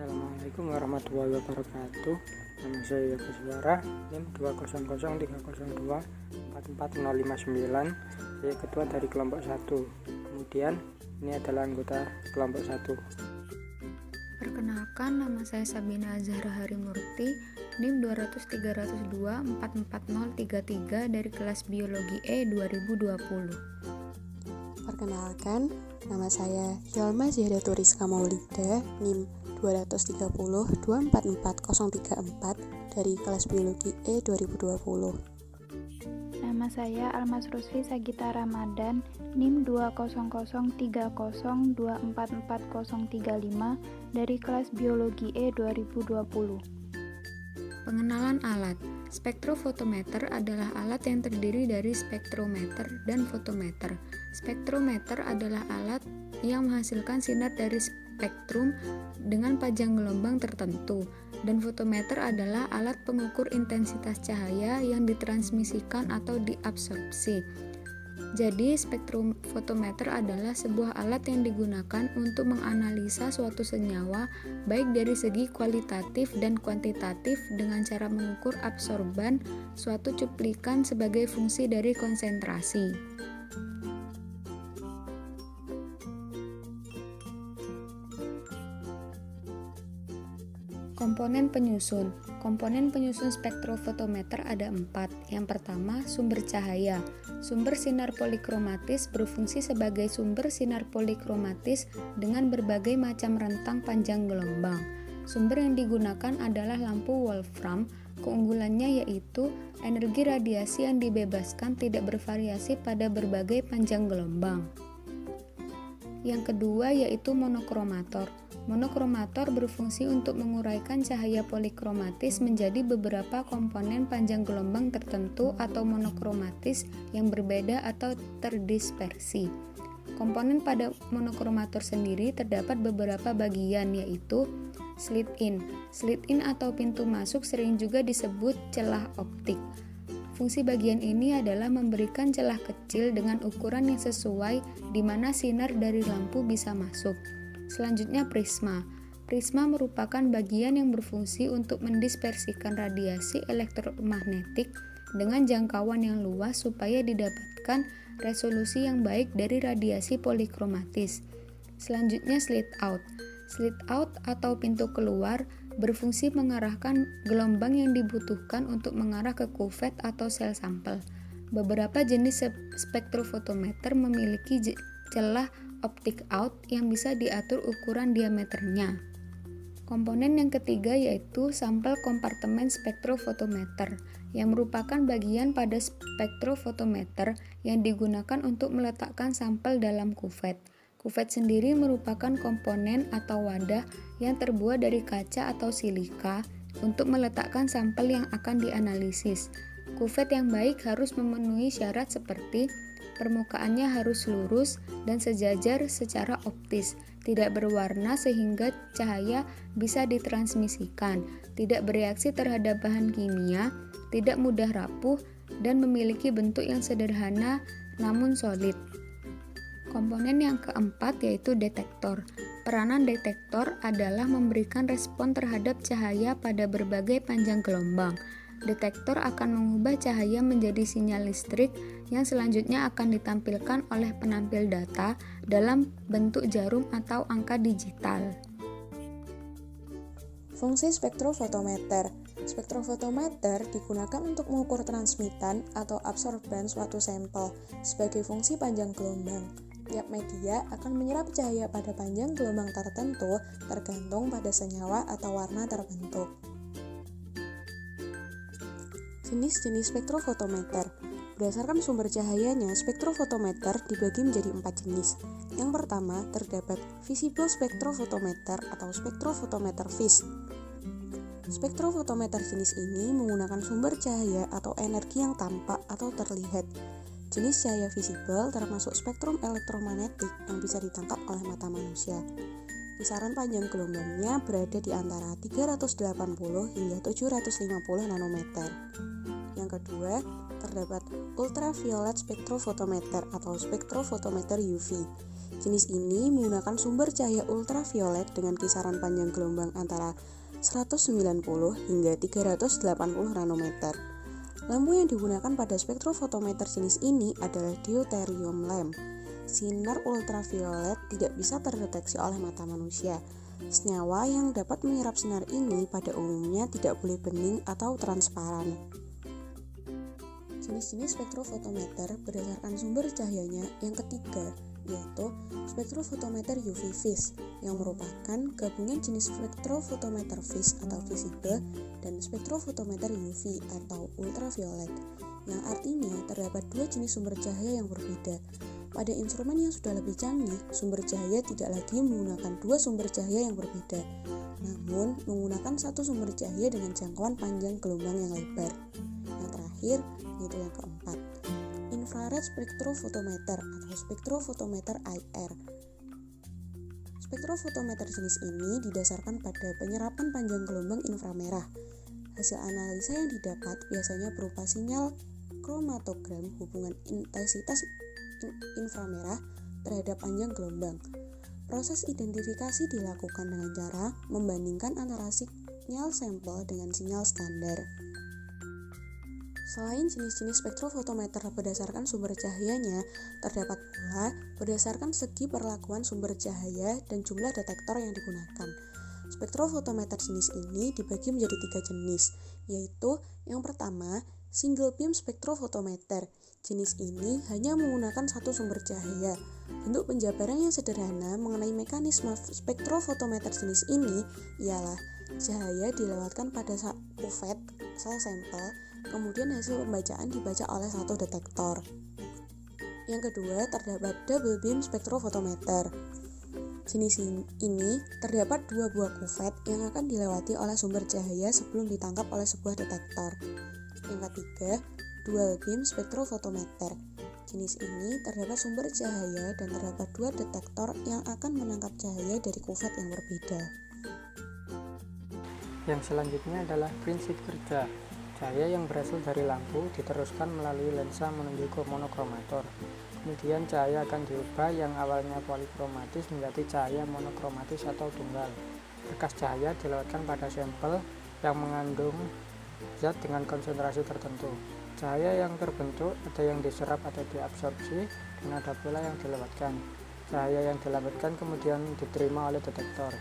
Assalamualaikum warahmatullahi wabarakatuh. Nama saya Yoga Suara, NIM 20030244059. Saya ketua dari kelompok 1. Kemudian ini adalah anggota kelompok 1. Perkenalkan, nama saya Sabina Azhara Harimurti, NIM 20030244033 dari kelas Biologi E 2020. Perkenalkan, nama saya Yolma Zahra Rizka Maulida, NIM 230244034 dari kelas Biologi E 2020. Nama saya Almas Rusfi Sagita Ramadan, NIM 20030244035 dari kelas Biologi E 2020. Pengenalan alat. Spektrofotometer adalah alat yang terdiri dari spektrometer dan fotometer. Spektrometer adalah alat yang menghasilkan sinar dari spektrum dengan panjang gelombang tertentu, dan fotometer adalah alat pengukur intensitas cahaya yang ditransmisikan atau diabsorpsi. Jadi, spektrofotometer adalah sebuah alat yang digunakan untuk menganalisa suatu senyawa baik dari segi kualitatif dan kuantitatif dengan cara mengukur absorban suatu cuplikan sebagai fungsi dari konsentrasi. Komponen penyusun. Komponen penyusun spektrofotometer ada 4. Yang pertama, sumber cahaya. Sumber sinar polikromatis berfungsi sebagai sumber sinar polikromatis dengan berbagai macam rentang panjang gelombang. Sumber yang digunakan adalah lampu Wolfram. Keunggulannya yaitu energi radiasi yang dibebaskan tidak bervariasi pada berbagai panjang gelombang. Yang kedua yaitu monokromator. Monokromator berfungsi untuk menguraikan cahaya polikromatis menjadi beberapa komponen panjang gelombang tertentu atau monokromatis yang berbeda atau terdispersi. Komponen pada monokromator sendiri terdapat beberapa bagian yaitu slit-in. Slit-in atau pintu masuk sering juga disebut celah optik. Fungsi bagian ini adalah memberikan celah kecil dengan ukuran yang sesuai di mana sinar dari lampu bisa masuk. Selanjutnya prisma. Prisma merupakan bagian yang berfungsi untuk mendispersikan radiasi elektromagnetik dengan jangkauan yang luas supaya didapatkan resolusi yang baik dari radiasi polikromatis. Selanjutnya slit out. Slit out atau pintu keluar berfungsi mengarahkan gelombang yang dibutuhkan untuk mengarah ke kuvet atau sel sampel. Beberapa jenis spektrofotometer memiliki celah optic out yang bisa diatur ukuran diameternya. Komponen yang ketiga yaitu sampel kompartemen spektrofotometer yang merupakan bagian pada spektrofotometer yang digunakan untuk meletakkan sampel dalam kuvet. Kuvet sendiri merupakan komponen atau wadah yang terbuat dari kaca atau silika untuk meletakkan sampel yang akan dianalisis. Kuvet yang baik harus memenuhi syarat seperti permukaannya harus lurus dan sejajar secara optis, tidak berwarna sehingga cahaya bisa ditransmisikan, tidak bereaksi terhadap bahan kimia, tidak mudah rapuh, dan memiliki bentuk yang sederhana namun solid. Komponen yang keempat yaitu detektor. Peranan detektor adalah memberikan respon terhadap cahaya pada berbagai panjang gelombang. Detektor akan mengubah cahaya menjadi sinyal listrik yang selanjutnya akan ditampilkan oleh penampil data dalam bentuk jarum atau angka digital. Fungsi spektrofotometer. Spektrofotometer digunakan untuk mengukur transmitan atau absorban suatu sampel sebagai fungsi panjang gelombang. Tiap media akan menyerap cahaya pada panjang gelombang tertentu tergantung pada senyawa atau warna terbentuk. Jenis-jenis spektrofotometer. Berdasarkan sumber cahayanya, spektrofotometer dibagi menjadi 4 jenis. Yang pertama, terdapat visible spektrofotometer atau spektrofotometer vis. Spektrofotometer jenis ini menggunakan sumber cahaya atau energi yang tampak atau terlihat. Jenis cahaya visible termasuk spektrum elektromagnetik yang bisa ditangkap oleh mata manusia. Kisaran panjang gelombangnya berada di antara 380 hingga 750 nanometer. Yang kedua, terdapat ultraviolet spektrofotometer atau spektrofotometer UV. Jenis ini menggunakan sumber cahaya ultraviolet dengan kisaran panjang gelombang antara 190 hingga 380 nanometer. Lampu yang digunakan pada spektrofotometer jenis ini adalah deuterium lamp. Sinar ultraviolet tidak bisa terdeteksi oleh mata manusia. Senyawa yang dapat menyerap sinar ini pada umumnya tidak boleh bening atau transparan. Jenis-jenis spektrofotometer berdasarkan sumber cahayanya yang ketiga, yaitu spektrofotometer UV vis, yang merupakan gabungan jenis spektrofotometer vis atau visible dan spektrofotometer UV atau ultraviolet, yang artinya terdapat dua jenis sumber cahaya yang berbeda. Pada instrumen yang sudah lebih canggih, sumber cahaya tidak lagi menggunakan dua sumber cahaya yang berbeda, namun menggunakan satu sumber cahaya dengan jangkauan panjang gelombang yang lebar. Yang terakhir, yaitu yang keempat, infrared spektrofotometer atau spektrofotometer IR. Spektrofotometer jenis ini didasarkan pada penyerapan panjang gelombang inframerah. Hasil analisa yang didapat biasanya berupa sinyal kromatogram hubungan intensitas inframerah terhadap panjang gelombang. Proses identifikasi dilakukan dengan cara membandingkan antara sinyal sampel dengan sinyal standar. Selain jenis-jenis spektrofotometer berdasarkan sumber cahayanya, terdapat pula berdasarkan segi perlakuan sumber cahaya dan jumlah detektor yang digunakan. Spektrofotometer jenis ini dibagi menjadi 3 jenis, yaitu yang pertama, single beam spektrofotometer. Jenis ini hanya menggunakan satu sumber cahaya. Bentuk penjabaran yang sederhana mengenai mekanisme spektrofotometer jenis ini ialah cahaya dilewatkan pada kuvet sel sampel, kemudian hasil pembacaan dibaca oleh satu detektor. Yang kedua, terdapat double beam spektrofotometer. Jenis ini terdapat dua buah kuvet yang akan dilewati oleh sumber cahaya sebelum ditangkap oleh sebuah detektor. Yang ketiga, dual beam spektrofotometer. Jenis ini terdapat sumber cahaya dan terdapat dua detektor yang akan menangkap cahaya dari kuvet yang berbeda. Yang selanjutnya adalah prinsip kerja. Cahaya yang berasal dari lampu diteruskan melalui lensa menuju ke monokromator. Kemudian cahaya akan diubah yang awalnya polikromatis menjadi cahaya monokromatis atau tunggal. Berkas cahaya dilewatkan pada sampel yang mengandung zat dengan konsentrasi tertentu. Cahaya yang terbentuk ada yang diserap atau diabsorpsi dan ada pula yang dilewatkan. Cahaya yang dilewatkan kemudian diterima oleh detektor.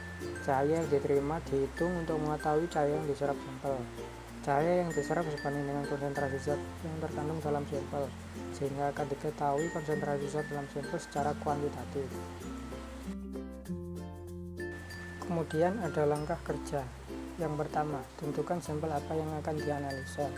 Cahaya yang diterima dihitung untuk mengetahui cahaya yang diserap sampel. Cahaya yang diserap sebanding dengan konsentrasi zat yang terkandung dalam sampel, sehingga akan diketahui konsentrasi zat dalam sampel secara kuantitatif. Kemudian ada langkah kerja. Yang pertama, tentukan sampel apa yang akan dianalisa.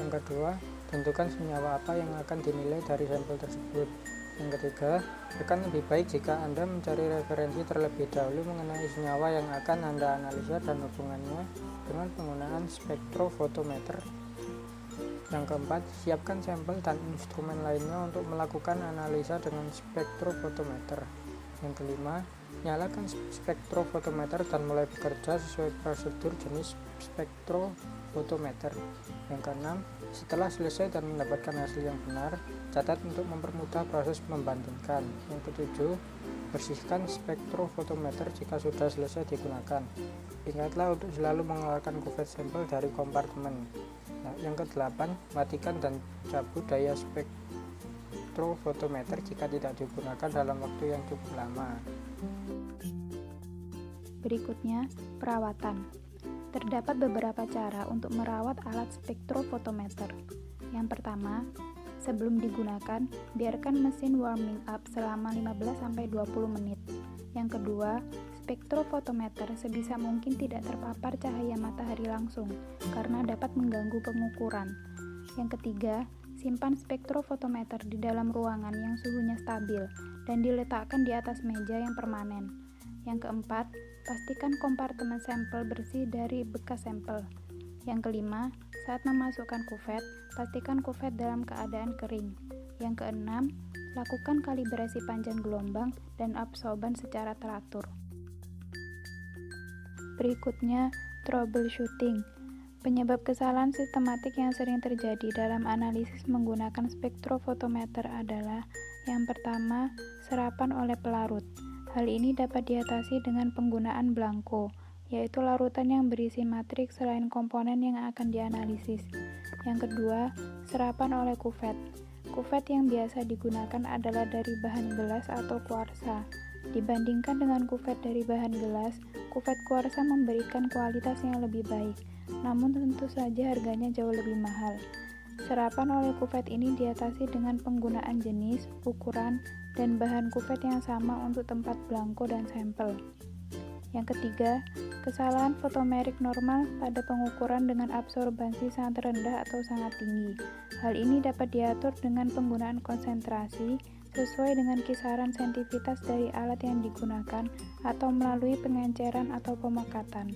Yang kedua, tentukan senyawa apa yang akan dinilai dari sampel tersebut. Yang ketiga, akan lebih baik jika Anda mencari referensi terlebih dahulu mengenai senyawa yang akan Anda analisa dan hubungannya dengan penggunaan spektrofotometer. Yang keempat, siapkan sampel dan instrumen lainnya untuk melakukan analisa dengan spektrofotometer. Yang kelima, nyalakan spektrofotometer dan mulai bekerja sesuai prosedur jenis spektrofotometer. Yang keenam, setelah selesai dan mendapatkan hasil yang benar, catat untuk mempermudah proses membandingkan. Yang ketujuh, bersihkan spektrofotometer jika sudah selesai digunakan. Ingatlah untuk selalu mengeluarkan kuvet sampel dari kompartemen. Yang kedelapan, matikan dan cabut daya spektrofotometer jika tidak digunakan dalam waktu yang cukup lama. Berikutnya, perawatan. Terdapat beberapa cara untuk merawat alat spektrofotometer. Yang pertama, sebelum digunakan, biarkan mesin warming up selama 15-20 menit. Yang kedua, spektrofotometer sebisa mungkin tidak terpapar cahaya matahari langsung, karena dapat mengganggu pengukuran. Yang ketiga, simpan spektrofotometer di dalam ruangan yang suhunya stabil dan diletakkan di atas meja yang permanen. Yang keempat, pastikan kompartemen sampel bersih dari bekas sampel. Yang kelima, saat memasukkan kuvet, pastikan kuvet dalam keadaan kering. Yang keenam, lakukan kalibrasi panjang gelombang dan absorban secara teratur. Berikutnya, troubleshooting. Penyebab kesalahan sistematik yang sering terjadi dalam analisis menggunakan spektrofotometer adalah yang pertama, serapan oleh pelarut. Hal ini dapat diatasi dengan penggunaan blanko, yaitu larutan yang berisi matriks selain komponen yang akan dianalisis. Yang kedua, serapan oleh kuvet. Kuvet yang biasa digunakan adalah dari bahan gelas atau kuarsa. Dibandingkan dengan kuvet dari bahan gelas, kuvet kuarsa memberikan kualitas yang lebih baik, namun tentu saja harganya jauh lebih mahal. Serapan oleh kuvet ini diatasi dengan penggunaan jenis, ukuran, dan bahan kuvet yang sama untuk tempat blanko dan sampel. Yang ketiga, kesalahan fotomerik normal pada pengukuran dengan absorbansi sangat rendah atau sangat tinggi. Hal ini dapat diatur dengan penggunaan konsentrasi sesuai dengan kisaran sensitivitas dari alat yang digunakan atau melalui pengenceran atau pemekatan.